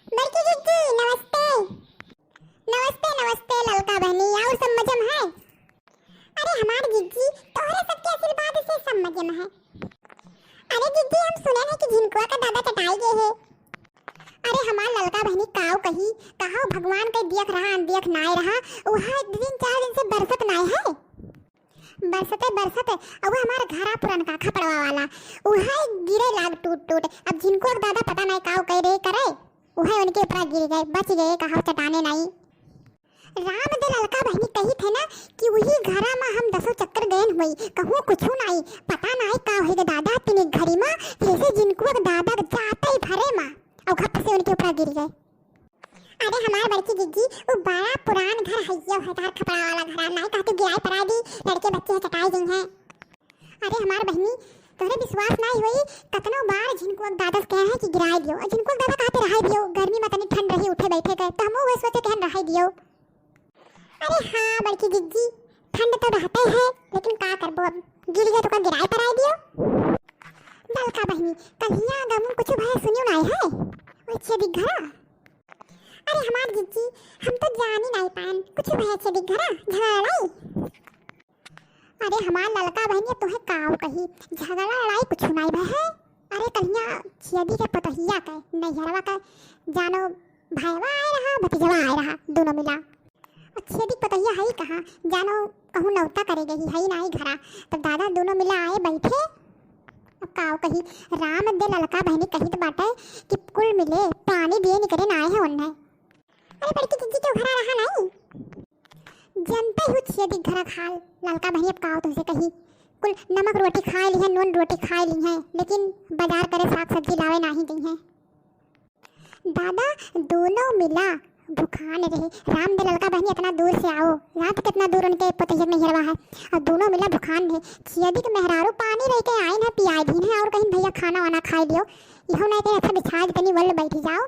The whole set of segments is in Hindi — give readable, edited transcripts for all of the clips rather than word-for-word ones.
बड़की जिज्जी नमस्ते। नमस्ते नमस्ते ललका बहनी, और सब मजे में है? अरे हमारी जिज्जी तोहरे सबके आशीर्वाद से सब मजे में है। अरे जिज्जी हम सुने हैं कि झिनकुआ का दादा चटाई गए है। अरे हमार ललका बहनी काव कही कहा भगवान के देख रहा अनदेख नाय रहा, वहाँ 3-4 दिन से बरसत नाय है। बरसते अब हमारा घरा पुरान का खपड़वा वाला वहाँ गिरे लाग टूट। अब झिनकुआ का दादा पता नहीं काव कह रहे करे, वहाँ उनके ऊपर गिर गए, बच गए, कहा चटाने नहीं। राम दे ललका बहनी कही थे ना कि वही घरा में हम 10 चक्कर गए हुई, कहूँ कुछ नहीं पता नहीं का होगा दादा तीन घड़ी में, जैसे झिनकुआ का दादा जाता ही भरे माँ और खप से उनके ऊपर गिर गए। अरे हमारे बड़की जिज्जी वो बड़ा पुरान घर है, ये हजार खपड़ा वाला घर नहीं कहते गिराई पड़ा दी, लड़के बच्चे चटाई गई हैं। अरे हमारे बहनी तोरे विश्वास नहीं हुई, कतनो बार झिनकुआ दादा से कहे हैं कि गिराई दियो, और झिनकुआ दादा कहते रहाई दियो, गर्मी में तनी ठंड रही उठे बैठे गए तो हम वो सोचे कहन रहाई दियो। अरे हाँ बड़की जिज्जी ठंड तो रहते है, लेकिन का करबो अब गिर गए तो का गिराई पड़ाई दियो। ललका बहनी कहिया गमू कुछ भय सुनियो नहीं है वो छेदी घरा। अरे हमार जिज्जी हम तो जान ही नहीं पाएन कुछ भय छेदी घरा झगड़ा लड़ाई। अरे हमार ललका बहनी तोहे काव कही झगड़ा लड़ाई कुछ नहीं भय है। अरे कहिया छेदी के पतहिया के नैहरवा के जानो भाईवा आए रहा भतीजवा आए रहा दोनों मिला, छेदी पतहिया है कहाँ जानो कहूँ नौता करे गई है नहीं घरा, तब दादा दोनों मिला आए बैठे। अब काव कही राम दे ललका बहनी कही तो बाटे कि कुल मिले पानी दिए निकले ना आए हैं उन्हें। अरे बड़की जिज्जी तो घरा रहा नहीं, जनते ही छेदी घरा खा ललका बहनी। अब काव तुमसे कही कुल नमक रोटी खा ली है, नून रोटी खा ली है, लेकिन बाजार करे साग सब्जी लावे नहीं गई है। दादा दोनों मिला भूखान रहे, राम दे ललका बहनी इतना दूर से आओ, रात कितना दूर उनके पतैया में हिरवा है, और दोनों मिला भूखान रहे। छेदी के मेहरारू पानी रह के आए ना पियाई दी है, और कहीं भैया खाना वाना खाई लियो, इहो नहीं कहीं अच्छा बिछा तनी वल बैठी जाओ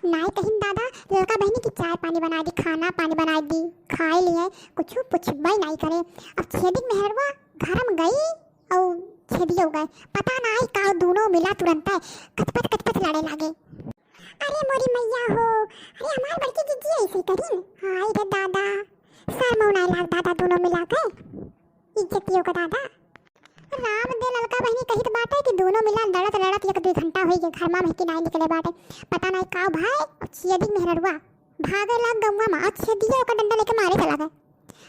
नहीं कहीं दादा ललका बहनी की चाय पानी बना दी, खाना पानी बना दी, खाए लिए कुछ पुछबई नहीं करे। अब छेदी मेहरवा घर में गई और छेदी हो गए, पता नहीं का दोनों मिला तुरंत कचपच लड़े लगे। अरे मोरी मैया हो, अरे हमारे बड़की जिज्जी ऐसे करी हाय रे दादा, सर मौना लाग दादा दोनों मिला के इज्जतियों का दादा। राम दे ललका बहनी कही तो बाटे कि दोनों मिला लड़त 1-2 घंटा हो गए, घर में महकी नहीं निकले बाटे, पता नहीं का भाई छेदी मेहरवा भागे लग गौवा में, और छेदिया का डंडा लेके मारे चला गए।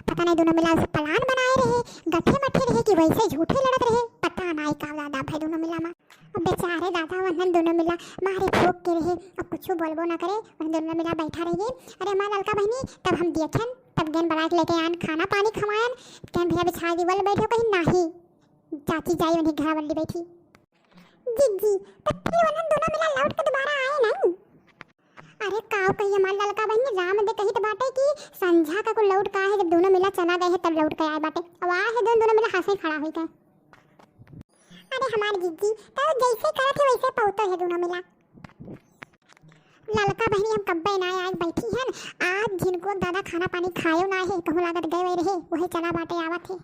पता नहीं दोनों मिला प्लान बनाए रहे, गठे मठे रहे कि वैसे झूठे लड़त रहे, पता नहीं का दादा भाई दोनों मिला में। अब बेचारे दादा वहन दोनों मिला मारे फूक के रहे, अब कुछ बोलबो ना करे, वहन दोनों मिला बैठा रहिए। अरे हमारा ललका बहनी तब हम देखन, तब गेन बड़ा के लेके आन, खाना पानी खवाएन, कहन भैया बिछा दी वल बैठो, कहीं नहीं चाची जाई उन्हें घर वाली बैठी। जिज्जी तब फिर वहन दोनों मिला लौट के दोबारा आए नहीं। अरे काव कही हमार ललका बहनी राम दे कही तो बाटे कि संझा का को लौट का है, जब दोनों मिला चला गए है तब लौट के आए बाटे, अब आए है दोनों मिला हंसे खड़ा हुई गए। अरे हमारी जिज्जी तो जैसे करे थे वैसे पहुंचो है दोनों मिला। ललका बहनी हम कब्बे ना आज बैठी है, आज जिनको दादा खाना पानी खायो ना है, कहूँ लागत गए वही रहे वही चला बाटे आवत है।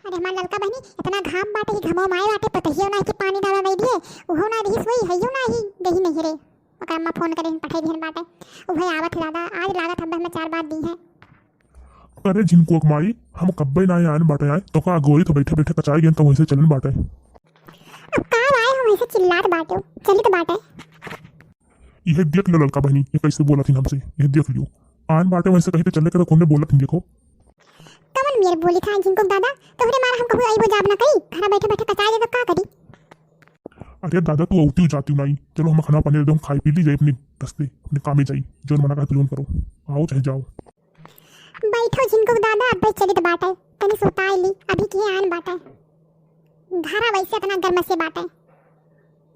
अरे हमार ललका बहनी इतना घाम बाटे ही घमो माए बाटे, पतहियो ना कि पानी डाला नहीं दिए, उहो ना रही सोई हइयो ना ही गही नहीं रे, ओकर अम्मा फोन करे पठाई दिहन बाटे, उहे आवत है दादा, आज लागत हम में 4 बात दी है। अरे जिनको माई हम कब्बे ना आन बाटे आए तो का गोरी तो बैठे बैठे कचाई गन तो वैसे चलन बाटे। अब का आए हम ऐसे चिल्लात बाटे चली तो बाटे। ये देख लो ललका बहनी ये कैसे बोला थी हमसे, ये देख लियो आन बाटे वैसे कहीं तो चलने के तो कोने बोला थी देखो। कमन मेरे बोली था जिनको दादा तोहरे मारा हम कहू आइबो जाब ना कई, घर बैठे बैठे कचाई दे तो का करी। अरे दादा तू औती जाती नहीं, चलो हम खाना पानी एकदम खाई पी ली जाए अपने दस्ते अपने काम में जाई, जो मना कर जोन करो आओ चाहे जाओ। बैठो जिनको दादा अब चली तो बाटे तनी सुताई ली, अभी के आन बाटे घरा वैसे इतना गर्म से बाटे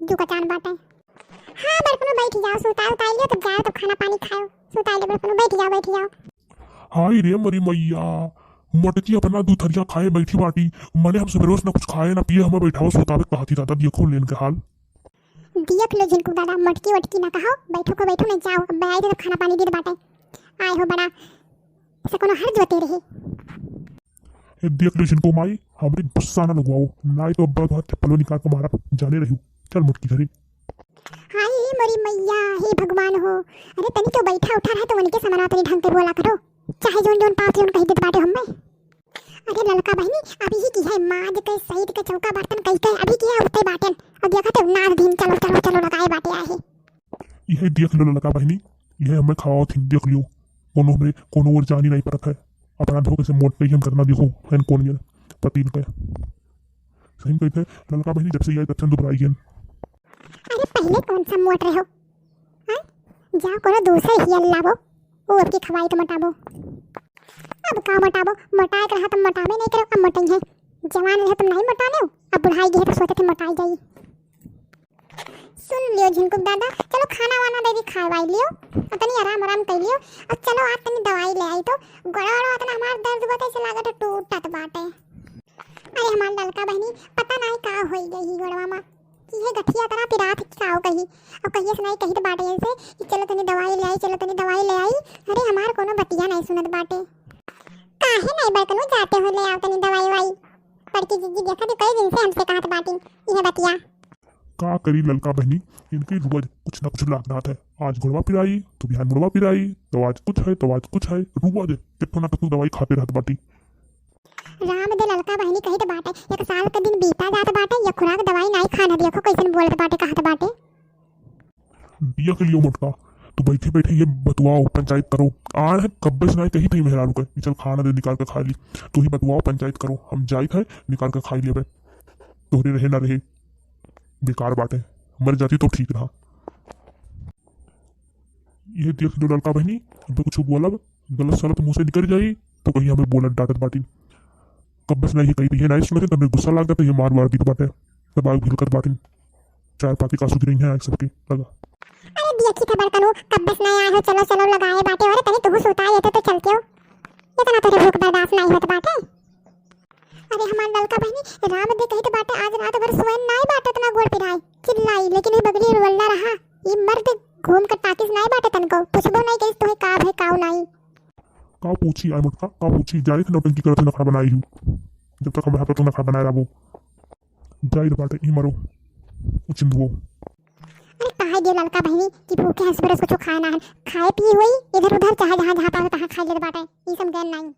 जो कचान बाटे। हाँ बड़कनो बैठ जाओ, सुताई उताई लियो तो जाओ तो खाना पानी खाओ, सुताई ले बड़कनो बैठ जाओ। हाय रे मरी मैया मटकी अपना दूथरिया खाए बैठी बाटी, मैंने हम सवेरे ना कुछ खाए ना पिए, हमें बैठाओ सोतावे कहा थी दादा देखो लेन के हाल। देख लो जिनको दादा मटकी वटकी ना कहो, बैठो नहीं जाओ, अब आए तो खाना पानी दे बाटे आए हो बड़ा ऐसा कोनो हर जोते रहे। ये देख लो जिनको माई हमारी गुस्सा ना लगवाओ, ना तो अब्बा तो चप्पलों निकाल के मारा जाने रही, चल मुटकी घरे। हाय मोरी मैया हे भगवान हो। अरे तनी तो बैठा उठा रहे तो उनके समाना तनी ढंग से बोला करो, चाहे जोन जोन पाव जोन कही देत बाटे हम्मे। अरे ललका बहनी अभी ही की है माज के सहित के चौका बर्तन कही के अभी की है उठते बाटन और देखा तो नाच दिन चलो चलो चलो लगाए बाटे आहे। यह देख लो ललका बहनी, यह हमें खाओ थी देख लियो, कोनो हमें कोनो और जानी नहीं परख है, अपना धोखे से मोट नहीं हम करना देखो हैन कौन ये पतील के सही कहते ललका बहनी, जब से ये तब से दुबराई गन। अरे पहले कौन सा मोट रहो हां, जाओ कोनो दूसरे ही अल्लाह वो आपकी खवाई तो मटाबो। अब का मटाबो, मटाए रहा तुम मटाबे नहीं करो, अब मटाई है जवान रहे तुम नहीं मटाने हो, अब बुढ़ाई गई तो सोचते थे मटाई जाई। सुन लियो झिंकुक दादा, चलो खाना वाना दे दी खावाई लियो और तनी आराम आराम कर लियो और चलो आज तनी दवाई ले आई तो गड़ाड़ा तना हमार दर्द बता से लागत टूटत बाटे। अरे हमार ललका बहनी पता नहीं का होई गई गड़वा में कि ये गठिया तरह पिरात काओ कही और कहिए सुनाई कही तो बाटे ऐसे कि चलो तनी दवाई ले आई, चलो तनी दवाई ले आई। अरे हमार कोनो बतिया नहीं सुनत बाटे, काहे नहीं बरकनो जाते हो ले आओ तनी दवाई वाई। पड़की जीजी देखा तो कई दिन से हमसे कहत बाटी ये बतिया। का करी ललका बहनी, इनकी रोज कुछ ना कुछ लागनात है, आज गुड़वा पिराई तो बिहान मुड़वा पिराई, तो आज कुछ है तो आज कुछ है, रोज कितो ना कितो दवाई खाते रहत बाटी। राम दे ललका बहनी कही तो बाटे एक साल का दिन बीता जात बाटे या खुराक दवाई नहीं खाना देखो कैसन बोलत बाटे कहत बाटे। दिया के लियो मोटका, तो बैठे बैठे ये बतवाओ पंचायत करो, आड़ है कब्बे से नहीं कही थी मेहरारू के चल खाना दे निकाल के खा ली, तो ही बतवाओ पंचायत करो, हम जाइत है निकाल के खाई लेबे, तोहरे रहे ना रहे बेकार बाटे, मर जाती तो ठीक रहा। ये देख लो लड़का बहनी, अब कुछ बोलब गलत सलत मुंह से निकल जाई तो कहीं हमें बोलत डांटत बाटी, कब बस नहीं कही ये नहीं सुनते तब गुस्सा लग जाता, ये मार मार दी तो बाटे तब आग भिलकर बाटी चार पाती का सुधरी है सबके लगा। अरे देखी खबर करो कब बस नहीं आए हो, चलो चलो लगाए बाटे और तनी तू सोता है तो चलते हो, इतना तो भूख बर्दाश्त नहीं होत बाटे। अरे हमार ललका बहनी राम दे कही तो बाटे आज रात भर सोए नहीं बाटे इतना गोड़ पिराई चिल्लाई, लेकिन ये बगली रोल्ला रहा, ये मर्द घूम कर टाकिस नहीं बाटे तनको पूछबो नहीं कइस तो है का है काऊ नहीं का पूछी आई मुटका का पूछी जाई थे नौटंकी करत नखरा बनाई हूं, जब तक हम यहाँ पर तो नखरा बनाए रहो जाई रे बाटे ई मरो उचिंदवो। अरे कहा दे ललका बहनी कि भूखे हंस बरस कुछ खाना है, खाए पी हुई इधर उधर चाहे जहां जहां पाओ तहां खा ले बाटे, ई सब ज्ञान नहीं।